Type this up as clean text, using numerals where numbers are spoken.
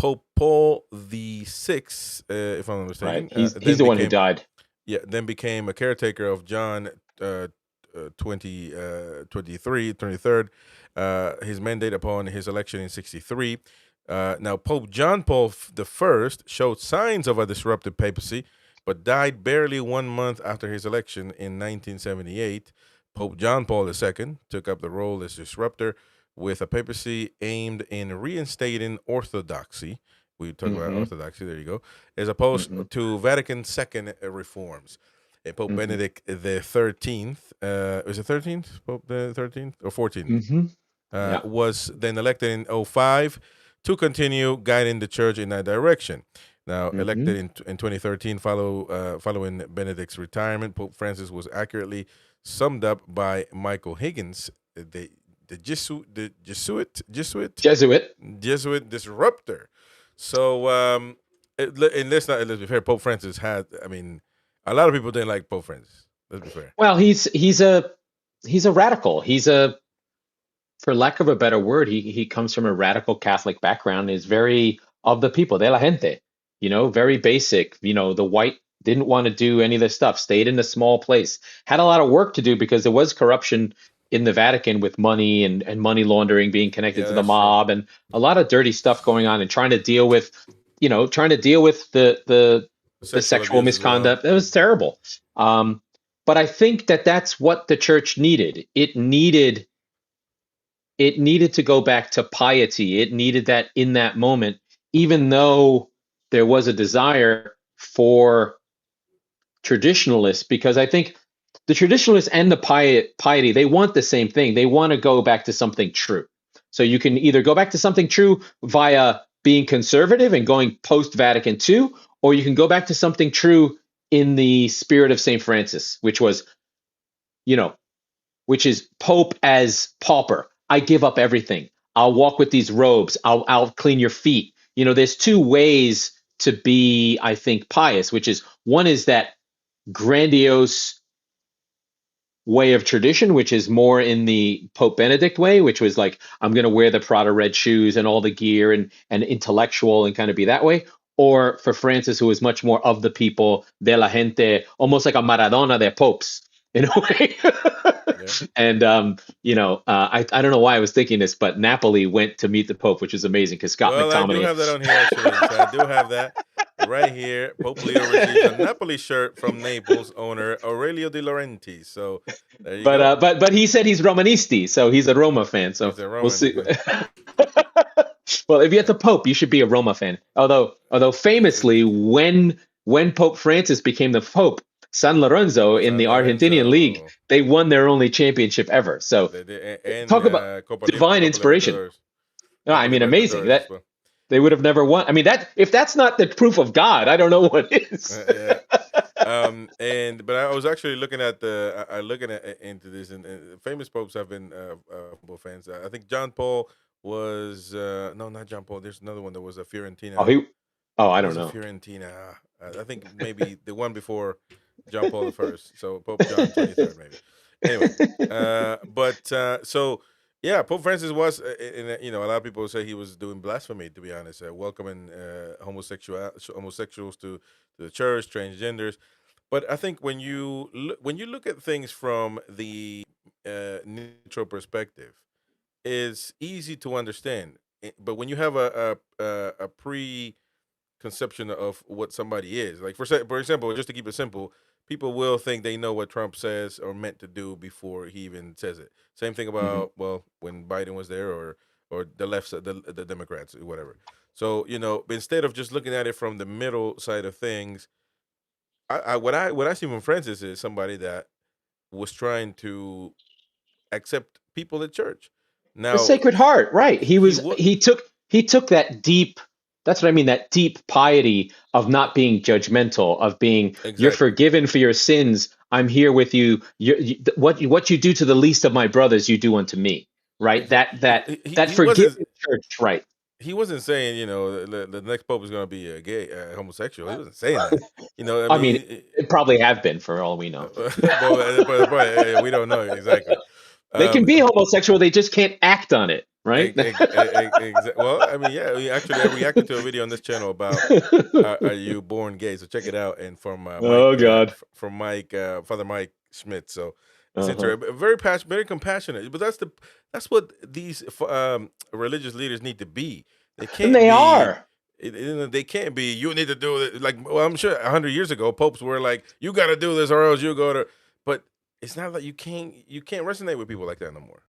Pope Paul the Sixth, if I'm not Right. mistaken, He's the one who died. then became a caretaker of John 23rd, his mandate upon his election in 63. Now, Pope John Paul the First showed signs of a disruptive papacy, but died barely 1 month after his election in 1978. Pope John Paul II took up the role as disruptor with a papacy aimed in reinstating orthodoxy. We talk about Mm-hmm. orthodoxy, there you go, as opposed Mm-hmm. to Vatican II reforms. Pope Mm-hmm. Benedict the 13th, was it 13th? Pope the 13th or 14th? Mm-hmm. Yeah. Was then elected in '05 to continue guiding the church in that direction. Now, Mm-hmm. elected in 2013, following Benedict's retirement, Pope Francis was accurately summed up by Michael Higgins, the Jesuit disruptor. So, and let's be fair, Pope Francis had, I mean, a lot of people didn't like Pope Francis. Let's be fair. Well, he's a radical. He's a, for lack of a better word, he comes from a radical Catholic background, is very of the people, de la gente, very basic. The white didn't want to do any of this stuff, stayed in a small place, had a lot of work to do because there was corruption in the Vatican with money and money laundering being connected Yeah, to the that's true. mob and a lot of dirty stuff going on and trying to deal with the sexual abuse as well. misconduct. It was terrible. But I think that's what the church needed. It needed to go back to piety. It needed that in that moment, even though there was a desire for traditionalists, because I think the traditionalists and the piety, they want the same thing. They want to go back to something true. So you can either go back to something true via being conservative and going post-Vatican II, or you can go back to something true in the spirit of St. Francis, which was, which is Pope as pauper. I give up everything. I'll walk with these robes. I'll clean your feet. There's two ways to be, I think, pious, which is, one is that grandiose way of tradition, which is more in the Pope Benedict way, which was like, I'm going to wear the Prada red shoes and all the gear and intellectual and kind of be that way. Or for Francis, who is much more of the people, de la gente, almost like a Maradona de popes in a way. Yeah. And I don't know why I was thinking this, but Napoli went to meet the Pope, which is amazing because Scott McTominay. I do have that on here actually. So I do have that right here. Pope Leo receives a Napoli shirt from Naples owner Aurelio De Laurentiis. So there you go. But he said he's Romanisti, so he's a Roma fan. So we'll see. Well, if you're at the Pope, you should be a Roma fan. Although famously, when Pope Francis became the Pope, San Lorenzo in the Argentinian league, they won their only championship ever. So talk about divine inspiration. No, I mean, amazing. That they would have never won. I mean, that if that's not the proof of God, I don't know what is. Yeah. But I was actually looking at into this, and famous popes have been football fans. I think John Paul was no, not John Paul. There's another one that was a Fiorentina. I don't know. Fiorentina. I think maybe the one before John Paul I. So Pope John 23rd, maybe. Anyway, so yeah, Pope Francis was, a lot of people say he was doing blasphemy. To be honest, welcoming homosexuals to the church, transgenders. But I think when you look at things from the neutral perspective, it's easy to understand. But when you have a preconception of what somebody is, like for example, just to keep it simple, people will think they know what Trump says or meant to do before he even says it. Same thing about when Biden was there, or the left side, the Democrats, or whatever. So instead of just looking at it from the middle side of things, what I see from Francis is somebody that was trying to accept people at church. Now, the Sacred Heart, right? He took that deep. That's what I mean. That deep piety of not being judgmental, of being exactly. You're forgiven for your sins. I'm here with you. What you do to the least of my brothers, you do unto me. Right? That forgiving church, right? He wasn't saying, the next pope is going to be a gay, homosexual. He wasn't saying that. I mean, it probably have been for all we know. but we don't know exactly. They can be homosexual. They just can't act on it. right? Well, I mean, yeah. Actually, I reacted to a video on this channel about "Are you born gay?" So check it out. And from Oh God. From Mike, Father Mike Schmidt. So it's Uh-huh. interesting, very passionate, very compassionate. But that's what these religious leaders need to be. They And can't they be. are. They can't be. You need to do it. Like, well, I'm sure 100 years ago, popes were like, "You got to do this, or else you go to." But it's not like you can't resonate with people like that no more.